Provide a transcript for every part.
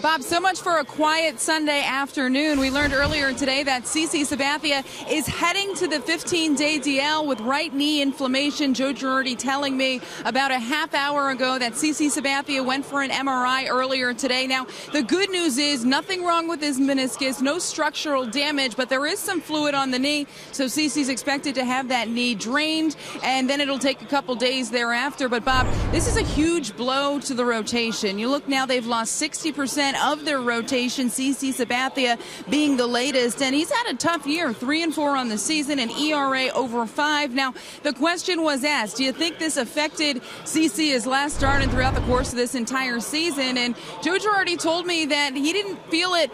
Bob, so much for a quiet Sunday afternoon. We learned earlier today that CC Sabathia is heading to the 15-day DL with right knee inflammation. Joe Girardi telling me about a half hour ago that CC Sabathia went for an MRI earlier today. Now, the good news is nothing wrong with his meniscus, no structural damage, but there is some fluid on the knee, so CC's expected to have that knee drained, and then it'll take a couple days thereafter. But, Bob, this is a huge blow to the rotation. You look now, they've lost 60% of their rotation, CC Sabathia being the latest, and he's had a tough year, 3-4 on the season, an ERA over 5. Now, the question was asked, do you think this affected CC his last start and throughout the course of this entire season? And Joe Girardi told me that he didn't feel it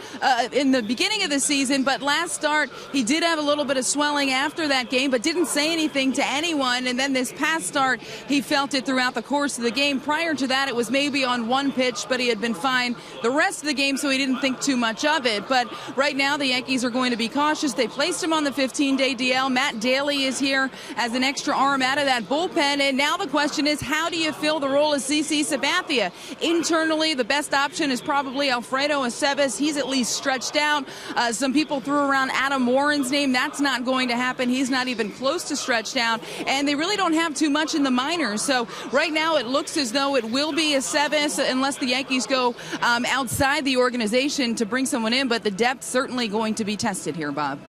in the beginning of the season, but last start he did have a little bit of swelling after that game, but didn't say anything to anyone. And then this past start, he felt it throughout the course of the game. Prior to that, it was maybe on one pitch, but he had been fine the rest of the game, so he didn't think too much of it. But right now, the Yankees are going to be cautious. They placed him on the 15-day DL. Matt Daly is here as an extra arm out of that bullpen. And now the question is, how do you fill the role of CC Sabathia? Internally, the best option is probably Alfredo Aceves. He's at least stretched out. Some people threw around Adam Warren's name. That's not going to happen. He's not even close to stretched out. And they really don't have too much in the minors. So right now, it looks as though it will be Aceves unless the Yankees go outside the organization to bring someone in. But the depth certainly going to be tested here, Bob.